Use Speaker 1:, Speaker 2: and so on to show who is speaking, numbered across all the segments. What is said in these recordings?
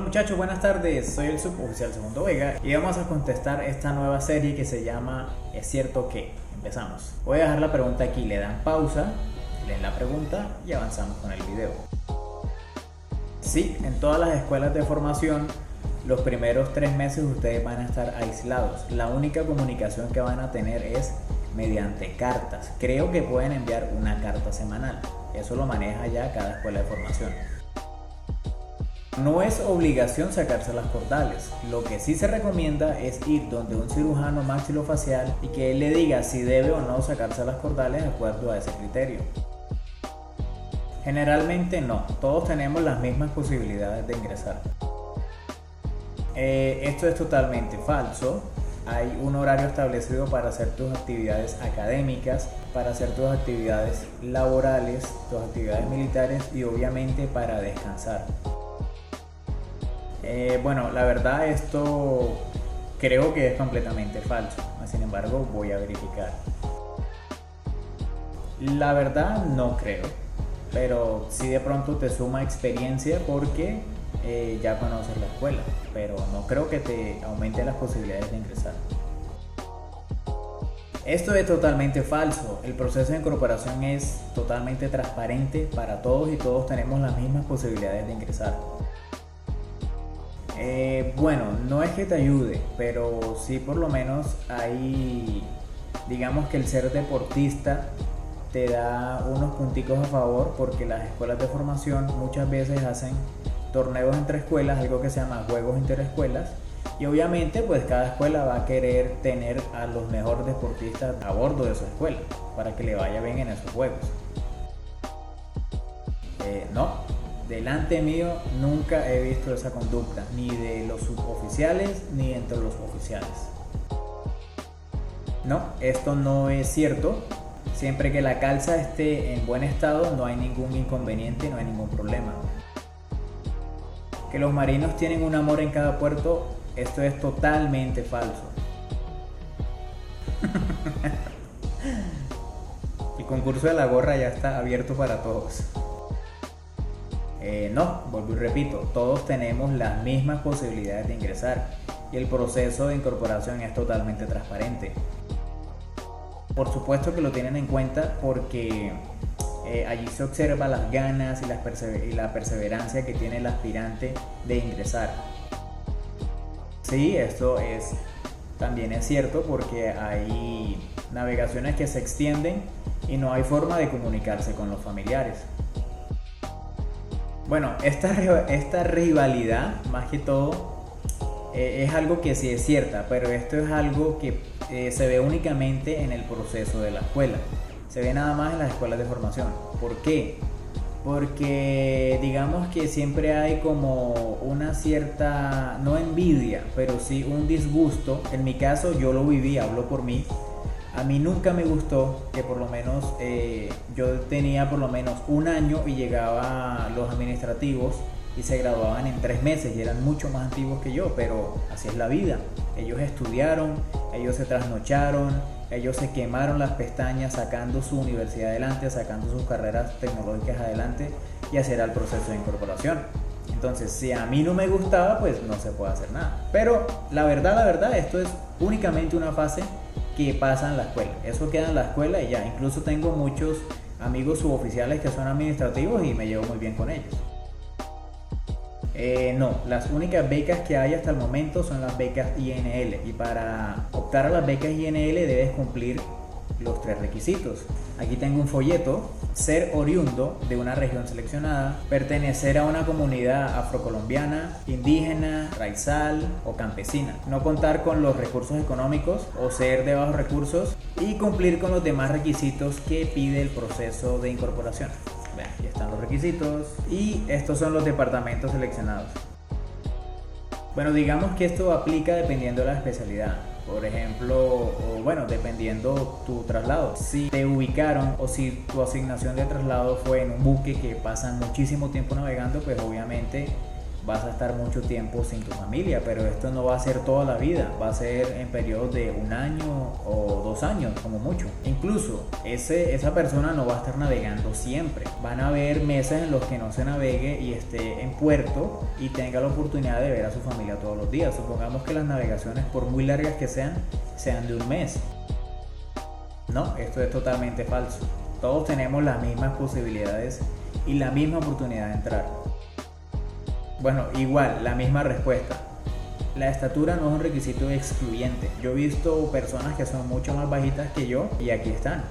Speaker 1: muchachos, buenas tardes, soy el suboficial Segundo Vega y vamos a contestar esta nueva serie que se llama ¿Es cierto que? Empezamos. Voy a dejar la pregunta aquí, le dan pausa, leen la pregunta y avanzamos con el video. Sí, en todas las escuelas de formación los primeros 3 meses ustedes van a estar aislados. La única comunicación que van a tener es mediante cartas. Creo que pueden enviar una carta semanal. Eso lo maneja ya cada escuela de formación. No es obligación sacarse las cordales. Lo que sí se recomienda es ir donde un cirujano maxilofacial y que él le diga si debe o no sacarse las cordales de acuerdo a ese criterio. Generalmente no, todos tenemos las mismas posibilidades de ingresar. Esto es totalmente falso. Hay un horario establecido para hacer tus actividades académicas, para hacer tus actividades laborales, tus actividades militares y obviamente para descansar. Bueno, la verdad esto creo que es completamente falso, sin embargo voy a verificar. La verdad no creo, pero sí de pronto te suma experiencia porque ya conoces la escuela, pero no creo que te aumente las posibilidades de ingresar. Esto es totalmente falso, el proceso de incorporación es totalmente transparente para todos y todos tenemos las mismas posibilidades de ingresar. Bueno, no es que te ayude, pero sí por lo menos hay, digamos que el ser deportista te da unos punticos a favor porque las escuelas de formación muchas veces hacen torneos entre escuelas, algo que se llama juegos interescuelas, y obviamente pues cada escuela va a querer tener a los mejores deportistas a bordo de su escuela para que le vaya bien en esos juegos. No. Delante mío nunca he visto esa conducta, ni de los suboficiales ni entre los oficiales. No, esto no es cierto. Siempre que la calza esté en buen estado no hay ningún inconveniente, no hay ningún problema. Que los marinos tienen un amor en cada puerto, esto es totalmente falso. El concurso de la gorra ya está abierto para todos. No, vuelvo y repito, todos tenemos las mismas posibilidades de ingresar y el proceso de incorporación es totalmente transparente. Por supuesto que lo tienen en cuenta porque allí se observa las ganas y la perseverancia que tiene el aspirante de ingresar. Sí, esto también es cierto porque hay navegaciones que se extienden y no hay forma de comunicarse con los familiares. Bueno, esta rivalidad, más que todo, es algo que sí es cierta, pero esto es algo que se ve únicamente en el proceso de la escuela. Se ve nada más en las escuelas de formación. ¿Por qué? Porque digamos que siempre hay como una cierta, no envidia, pero sí un disgusto. En mi caso yo lo viví, hablo por mí. A mí nunca me gustó que por lo menos yo tenía por lo menos un año y llegaba los administrativos y se graduaban en 3 meses y eran mucho más antiguos que yo, pero así es la vida. Ellos estudiaron, ellos se trasnocharon, ellos se quemaron las pestañas sacando su universidad adelante, sacando sus carreras tecnológicas adelante y así era el proceso de incorporación. Entonces, si a mí no me gustaba, pues no se puede hacer nada. Pero la verdad, esto es únicamente una fase que pasa en la escuela. Eso queda en la escuela y ya. Incluso tengo muchos amigos suboficiales que son administrativos y me llevo muy bien con ellos. No, las únicas becas que hay hasta el momento son las becas INL y para optar a las becas INL debes cumplir los 3 requisitos. Aquí tengo un folleto: ser oriundo de una región seleccionada, pertenecer a una comunidad afrocolombiana, indígena, raizal o campesina, no contar con los recursos económicos o ser de bajos recursos y cumplir con los demás requisitos que pide el proceso de incorporación. Vean, aquí están los requisitos y estos son los departamentos seleccionados. Bueno, digamos que esto aplica dependiendo de la especialidad. Por ejemplo, dependiendo tu traslado. Si te ubicaron o si tu asignación de traslado fue en un buque que pasan muchísimo tiempo navegando, pues obviamente vas a estar mucho tiempo sin tu familia, pero esto no va a ser toda la vida, va a ser en periodos de 1 año o 2 años como mucho. Incluso esa persona no va a estar navegando siempre, van a haber meses en los que no se navegue y esté en puerto y tenga la oportunidad de ver a su familia todos los días. Supongamos que las navegaciones, por muy largas que sean de 1 mes. No, esto es totalmente falso. Todos tenemos las mismas posibilidades y la misma oportunidad de entrar. Bueno, igual, la misma respuesta. La estatura no es un requisito excluyente. Yo he visto personas que son mucho más bajitas que yo y aquí están.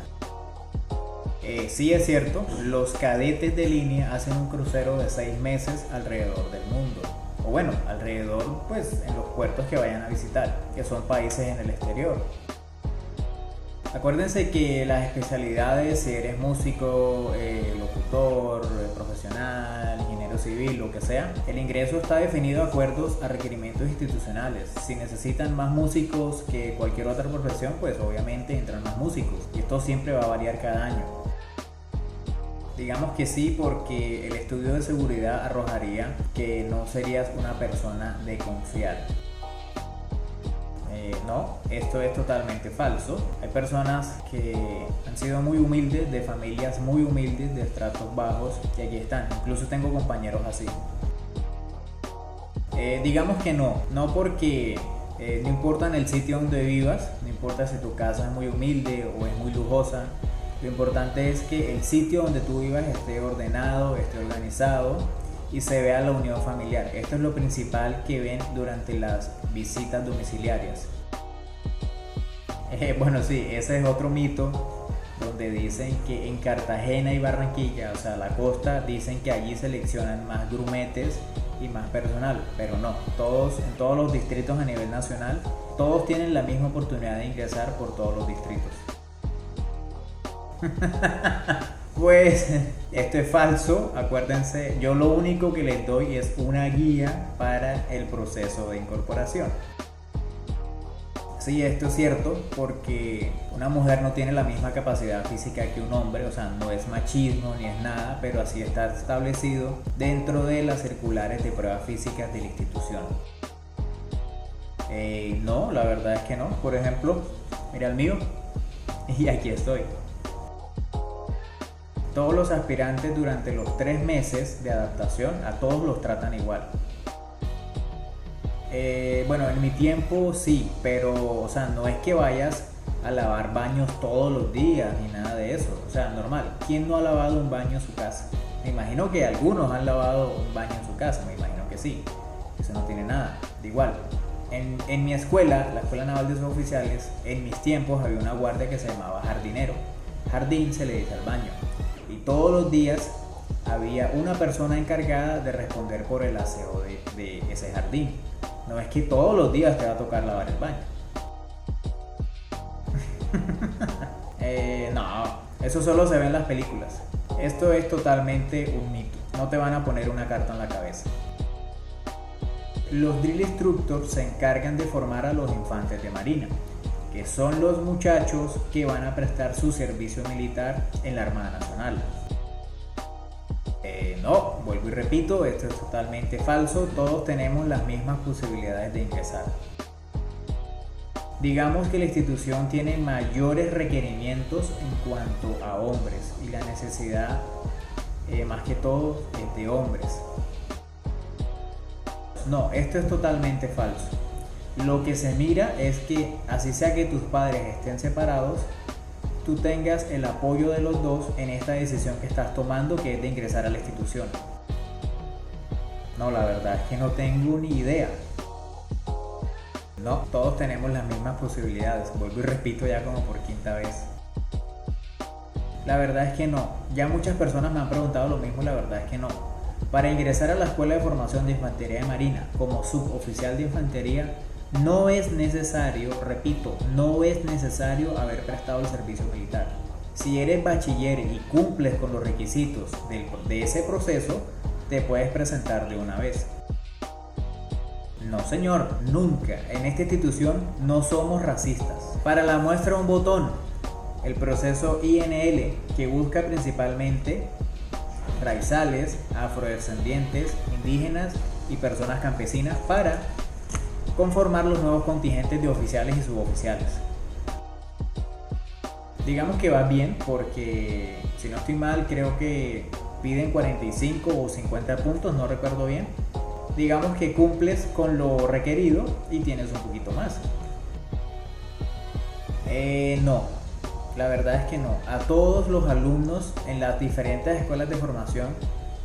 Speaker 1: Sí es cierto, los cadetes de línea hacen un crucero de 6 meses alrededor del mundo. O bueno, alrededor pues en los puertos que vayan a visitar, que son países en el exterior. Acuérdense que las especialidades, si eres músico, locutor, profesional, ingeniero civil, lo que sea, el ingreso está definido de acuerdo a requerimientos institucionales. Si necesitan más músicos que cualquier otra profesión, pues obviamente entran más músicos. Y esto siempre va a variar cada año. Digamos que sí, porque el estudio de seguridad arrojaría que no serías una persona de confiar. No, esto es totalmente falso. Hay personas que han sido muy humildes, de familias muy humildes, de estratos bajos, y aquí están. Incluso tengo compañeros así. Digamos que no porque no importa en el sitio donde vivas, no importa si tu casa es muy humilde o es muy lujosa. Lo importante es que el sitio donde tú vivas esté ordenado, esté organizado y se vea la unión familiar. Esto es lo principal que ven durante las visitas domiciliarias. Bueno, sí, ese es otro mito donde dicen que en Cartagena y Barranquilla, o sea, la costa, dicen que allí seleccionan más grumetes y más personal, pero no, en todos los distritos a nivel nacional, todos tienen la misma oportunidad de ingresar por todos los distritos. Pues esto es falso, acuérdense, yo lo único que les doy es una guía para el proceso de incorporación. Sí, esto es cierto porque una mujer no tiene la misma capacidad física que un hombre, o sea, no es machismo ni es nada, pero así está establecido dentro de las circulares de pruebas físicas de la institución. No, la verdad es que no. Por ejemplo, mira el mío y aquí estoy. Todos los aspirantes durante los 3 meses de adaptación, a todos los tratan igual. Bueno, en mi tiempo sí, pero o sea, no es que vayas a lavar baños todos los días ni nada de eso. O sea, normal. ¿Quién no ha lavado un baño en su casa? Me imagino que algunos han lavado un baño en su casa, me imagino que sí. Eso no tiene nada. De igual, en mi escuela, la Escuela Naval de Suboficiales, en mis tiempos había una guardia que se llamaba jardinero. Jardín se le dice al baño. Y todos los días había una persona encargada de responder por el aseo de ese jardín. No es que todos los días te va a tocar lavar el baño. No, eso solo se ve en las películas. Esto es totalmente un mito. No te van a poner una carta en la cabeza. Los drill instructors se encargan de formar a los infantes de marina, que son los muchachos que van a prestar su servicio militar en la Armada Nacional. No, vuelvo y repito, esto es totalmente falso. Todos tenemos las mismas posibilidades de ingresar. Digamos que la institución tiene mayores requerimientos en cuanto a hombres y la necesidad, más que todo, es de hombres. No, esto es totalmente falso. Lo que se mira es que, así sea que tus padres estén separados, tú tengas el apoyo de los dos en esta decisión que estás tomando, que es de ingresar a la institución. No, la verdad es que no tengo ni idea. No, todos tenemos las mismas posibilidades. Vuelvo y repito ya como por 5ª vez. La verdad es que no. Ya muchas personas me han preguntado lo mismo y la verdad es que no. Para ingresar a la Escuela de Formación de Infantería de Marina como suboficial de infantería, no es necesario, repito, no es necesario haber prestado el servicio militar. Si eres bachiller y cumples con los requisitos de ese proceso, te puedes presentar de una vez. No señor, nunca. En esta institución no somos racistas. Para la muestra un botón, el proceso INL, que busca principalmente raizales, afrodescendientes, indígenas y personas campesinas para conformar los nuevos contingentes de oficiales y suboficiales. Digamos que va bien porque, si no estoy mal, creo que piden 45 o 50 puntos, no recuerdo bien. Digamos que cumples con lo requerido y tienes un poquito más. No, la verdad es que no. A todos los alumnos en las diferentes escuelas de formación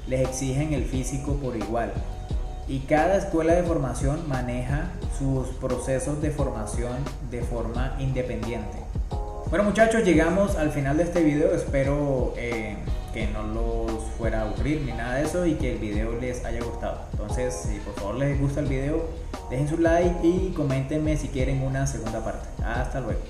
Speaker 1: les exigen el físico por igual. Y cada escuela de formación maneja sus procesos de formación de forma independiente. Bueno muchachos, llegamos al final de este video. Espero que no los fuera a aburrir ni nada de eso y que el video les haya gustado. Entonces, si por favor les gusta el video, dejen su like y coméntenme si quieren una segunda parte. Hasta luego.